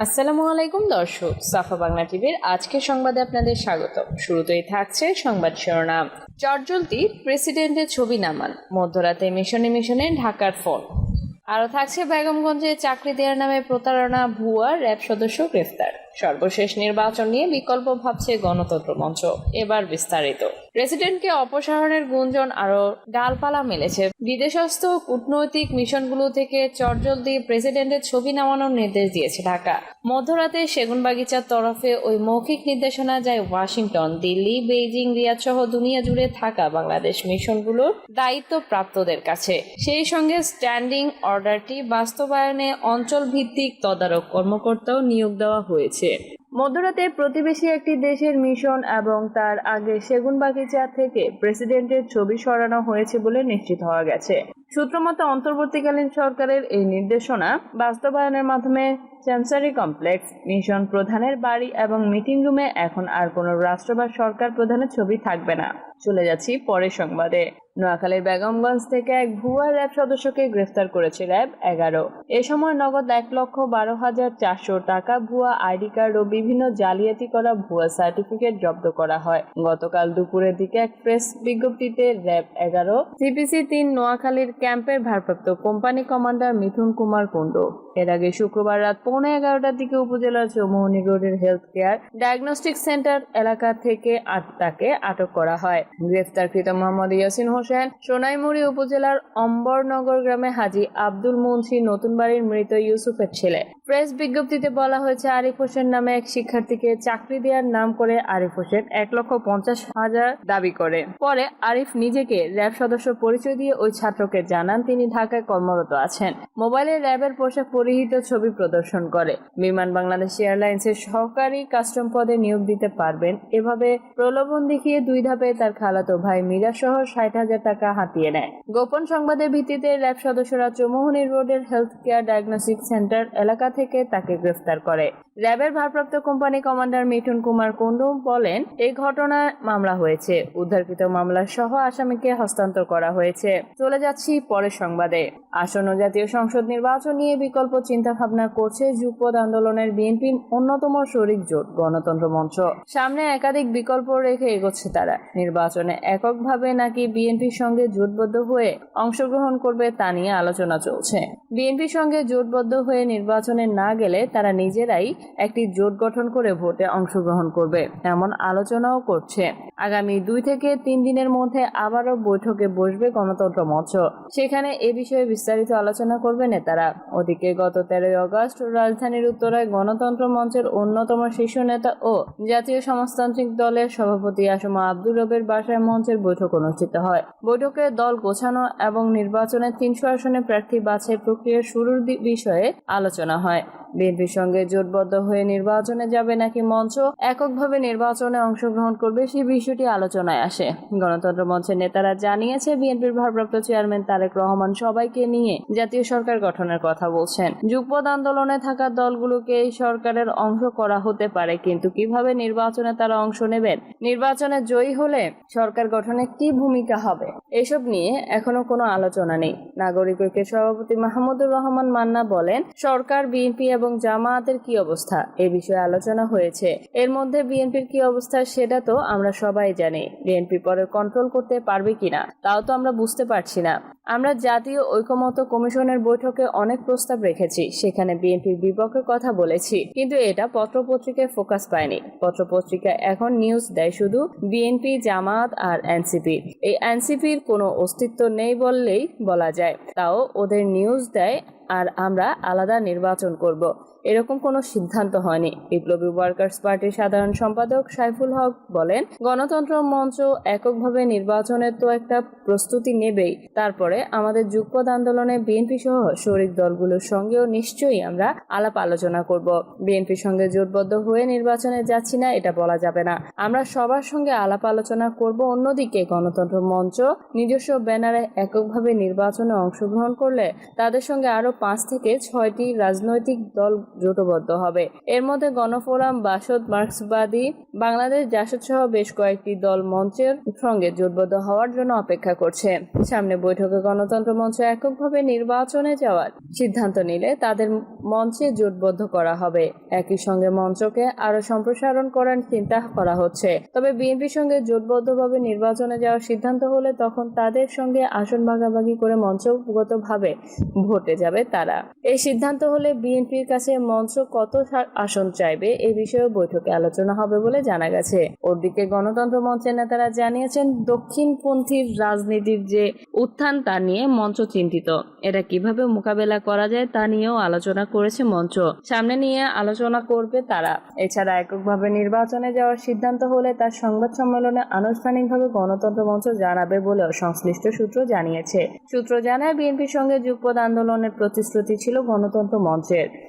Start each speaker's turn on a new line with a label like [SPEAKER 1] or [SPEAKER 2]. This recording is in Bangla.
[SPEAKER 1] আসসালামু আলাইকুম দর্শক, সাফা বাংলা টিভির আজকের সংবাদে আপনাদের স্বাগত। শুরুতেই থাকছে সংবাদ শিরোনাম। চটজলদি প্রেসিডেন্টের ছবি নামান, মধ্যরাতে মিশনে ঢাকার ফোন। আরও থাকছে বেগমগঞ্জে চাকরি দেওয়ার নামে প্রতারণা, ভুয়া র্যাব সদস্য গ্রেফতার। সর্বশেষ নির্বাচন নিয়ে বিকল্প ভাবছে গণতন্ত্র মঞ্চ। এবার বিস্তারিত। প্রেসিডেন্টকে অপসারণের গুঞ্জন আরো ডালপালা মেলেছে। বিদেশস্থ কূটনৈতিক মিশনগুলো থেকে চটজলদি প্রেসিডেন্টের ছবি নামানোর নির্দেশ দিয়েছে ঢাকা। মধ্যরাতে সেগুনবাগিচার তরফে ওই মৌখিক নির্দেশনা যায় ওয়াশিংটন, দিল্লি, বেইজিং, রিয়াদ সহ দুনিয়া জুড়ে থাকা বাংলাদেশ মিশনগুলোর দায়িত্বপ্রাপ্তদের কাছে। সেই সঙ্গে স্ট্যান্ডিং অর্ডারটি বাস্তবায়নে অঞ্চল ভিত্তিক তদারক কর্মকর্তাও নিয়োগ দেওয়া হয়েছে। মধ্যরাতে প্রতিবেশী একটি দেশের মিশন এবং তার আগে সেগুনবাগিচা থেকে প্রেসিডেন্টের ছবি সরানো হয়েছে বলে নিশ্চিত হওয়া গেছে। সূত্রমতে অন্তর্বর্তীকালীন সরকারের এই নির্দেশনা বাস্তবায়নের মাধ্যমে চ্যান্সারি কমপ্লেক্স, মিশন প্রধানের বাড়ি এবং মিটিং রুমে এখন আর কোনো রাষ্ট্র বা সরকার প্রধানের ছবি থাকবে না। চলে যাচ্ছি পরের সংবাদে। নোয়াখালীর বেগমগঞ্জ থেকে এক ভুয়া র্যাব সদস্যকে গ্রেফতার করেছে র্যাব 11। এ সময় নগদ 1,12,400 টাকা, ভুয়া আইডি কার্ড ও বিভিন্ন জালিয়াতি করা ভুয়া সার্টিফিকেট জব্দ করা হয়। গতকাল দুপুরের দিকে এক প্রেস বিজ্ঞপ্তিতে র্যাব 11 সিপিসি 3 নোয়াখালীর ক্যাম্পের ভারপ্রাপ্ত কোম্পানি কমান্ডার মিথুন কুমার কুণ্ডু এর আগে শুক্রবার রাত 11:15টার দিকে উপজেলার চৌমুহনী রোডের হেলথ কেয়ার ডায়াগনস্টিক সেন্টার এলাকা থেকে তাকে আটক করা হয়। গ্রেফতারকৃত মোহাম্মদ ইয়াসিন হোসেন সোনাইমুড়ি উপজেলার অম্বরনগর গ্রামে হাজী আব্দুল মুন্সি নতুন বাড়ির মৃত ইউসুফের ছেলে। প্রেস বিজ্ঞপ্তিতে বলা হয়েছে, আরিফ হোসেন নামে এক শিক্ষার্থীকে চাকরি দেওয়ার নাম করে আরিফ হোসেন 1,50,000 দাবি করে। পরে আরিফ নিজেকে র্যাব সদস্য পরিচয় দিয়ে ওই ছাত্রকে জানান তিনি ঢাকায় কর্মরত আছেন। মোবাইলে র্যাবের পোশাক পরিহিত ছবি প্রদর্শন করে। বিমান বাংলাদেশ এয়ারলাইন্সের সহকারী কাস্টম পদে নিয়োগ দিতে পারবেন এভাবে প্রলোভন দেখিয়ে 2 ধাপে তার খালাতো ভাই মীরা সহ 60,000 টাকা হাতিয়ে নেয়। গোপন সংবাদের ভিত্তিতে র্যাব সদস্যরা চৌমুহনী রোডের হেলথ কেয়ার ডায়াগনস্টিক সেন্টার এলাকা থেকে তাকে গ্রেফতার করে। র্যাবের ভারপ্রাপ্ত কোম্পানি কমান্ডার মিঠুন কুমার কুণ্ডু বলেন, এই ঘটনায় মামলা হয়েছে। উদ্ধারকৃত মামলার সহ আসামিকে হস্তান্তর করা হয়েছে। চলে যাচ্ছি পরের সংবাদে। আসন্ন জাতীয় সংসদ নির্বাচন নিয়ে বিকল্প চিন্তা ভাবনা করছে যুগপৎ আন্দোলনের বিএনপির অন্যতম শরিক জোট গণতন্ত্র মঞ্চ। সামনে একাধিক বিকল্প রেখে এগোচ্ছে তারা। নির্বাচনে এককভাবে নাকি বিএনপির সঙ্গে জোটবদ্ধ হয়ে অংশগ্রহণ করবে তা নিয়ে আলোচনা চলছে। বিএনপির সঙ্গে জোটবদ্ধ হয়ে নির্বাচনে না গেলে তারা নিজেরাই একটি জোট গঠন করে ভোটে অংশগ্রহণ করবে, এমন আলোচনাও করছে। আগামী 2 থেকে 3 দিনের মধ্যে আবারও বৈঠকে বসবে গণতন্ত্র মঞ্চ। সেখানে এ বিষয়ে বিস্তারিত আলোচনা করবে নেতারা। ওদিকে গত 13 আগস্ট রাজধানীর উত্তরায় গণতন্ত্র মঞ্চের অন্যতম শীর্ষ নেতা ও জাতীয় সমাজতান্ত্রিক দলের সভাপতি আসম আব্দুর রবের বাসায় মঞ্চের বৈঠক অনুষ্ঠিত হয়। বৈঠকে দল গোছানো এবং নির্বাচনের 300 আসনে প্রার্থী বাছাই প্রক্রিয়া শুরুর বিষয়ে আলোচনা হয়। বিএনপির সঙ্গে জোটবদ্ধ হয়ে নির্বাচনে যাবে নাকি মঞ্চ এককভাবে নির্বাচনে অংশগ্রহণ করবে সেই বিষয়টি আলোচনায় আসে। গণতন্ত্র মঞ্চের নেতারা জানিয়েছে, বিএনপির ভারপ্রাপ্ত চেয়ারম্যান তারেক রহমান সবাইকে নিয়ে জাতীয় সরকার গঠনের কথা বলছেন। যুগপৎ আন্দোলনে থাকা দলগুলোকে এই সরকারের অংশ করা হতে পারে, কিন্তু কিভাবে নির্বাচনে তারা অংশ নেবেন, নির্বাচনে জয়ী হলে সরকার গঠনে কি ভূমিকা হবে, এসব নিয়ে এখনো কোনো আলোচনা নেই। নাগরিক ঐক্যের সভাপতি মাহমুদুর রহমান মান্না বলেন, সরকার, বিএনপি এবং জামায়াতের কি অবস্থা এ বিষয়ে আলোচনা হয়েছে। এর মধ্যে বিএনপির কি অবস্থা সেটা তো আমরা সবাই জানি। বিএনপি পরে কন্ট্রোল করতে পারবে কিনা তাও তো আমরা বুঝতে পারছি না। আমরা জাতীয় ঐকমত্য কমিশনের বৈঠকে অনেক প্রস্তাব রেখেছি, সেখানে বিএনপির বিপক্ষে কথা বলেছি, কিন্তু এটা পত্রপত্রিকায় ফোকাস পায়নি। পত্রপত্রিকা এখন নিউজ দেয় শুধু বিএনপি, জামায়াত আর এনসিপি। এই এনসিপির কোনো অস্তিত্ব নেই বললেই বলা যায়, তাও ওদের নিউজ দেয় আর আমরা আলাদা নির্বাচন করব, এরকম কোনো সিদ্ধান্ত হয়নি। বিপ্লবী ওয়ার্কার্স পার্টির সাধারণ সম্পাদক সাইফুল হক বলেন, গণতন্ত্র মঞ্চ এককভাবে নির্বাচনের তো একটা প্রস্তুতি নেবেই, তারপরে আমাদের যুগপৎ আন্দোলনে বিএনপি সহ শরিক দলগুলোর সঙ্গেও নিশ্চয়ই আমরা আলাপ আলোচনা করব। বিএনপির সঙ্গে জোটবদ্ধ হয়ে নির্বাচনে যাচ্ছি না এটা বলা যাবে না, আমরা সবার সঙ্গে আলাপ আলোচনা করব। অন্যদিকে গণতন্ত্র মঞ্চ নিজস্ব ব্যানারে এককভাবে নির্বাচনে অংশগ্রহণ করলে তাদের সঙ্গে আরো 5 থেকে 6টি রাজনৈতিক দল জোটবদ্ধ হবে। এর মধ্যে গণফোরাম, বাসদ, মার্ক্সবাদী বাংলাদেশ, জাসদ সহ বেশ কয়েকটি দল মঞ্চের সঙ্গে জোটবদ্ধ হওয়ার জন্য অপেক্ষা করছে। সামনে বৈঠকে গণতন্ত্র মঞ্চ এককভাবে নির্বাচনে যাওয়ার সিদ্ধান্ত নিলে তাদের মঞ্চে জোটবদ্ধ করা হবে। একই সঙ্গে মঞ্চকে আরো সম্প্রসারণ করার চিন্তা করা হচ্ছে। তবে বিএনপির সঙ্গে জোটবদ্ধভাবে নির্বাচনে যাওয়ার সিদ্ধান্ত হলে তখন তাদের সঙ্গে আসন ভাগাভাগি করে মঞ্চগতভাবে ভোটে যাবে তারা। এই সিদ্ধান্ত হলে বিএনপির কাছে মঞ্চ কত আসন চাইবে এই বিষয়ে বৈঠকে আলোচনা হবে বলে জানা গেছে। ওদিকে গণতন্ত্র মঞ্চের নেতারা জানিয়েছেন, দক্ষিণপন্থী রাজনীতির যে উত্থান তা নিয়ে মঞ্চ চিন্তিত। এটা কিভাবে মোকাবেলা করা যায় তা নিয়েও আলোচনা করেছে মঞ্চ। সামনে নিয়ে আলোচনা করবে তারা। এছাড়া এককভাবে নির্বাচনে যাওয়ার সিদ্ধান্ত হলে তার সংবাদ সম্মেলনে আনুষ্ঠানিকভাবে গণতন্ত্র মঞ্চ জানাবে বলেও সংশ্লিষ্ট সূত্র জানিয়েছে। সূত্র জানায়, বিএনপির সঙ্গে যুগপৎ আন্দোলনের প্রতিশ্রুতি ছিল গণতন্ত্র মঞ্চের।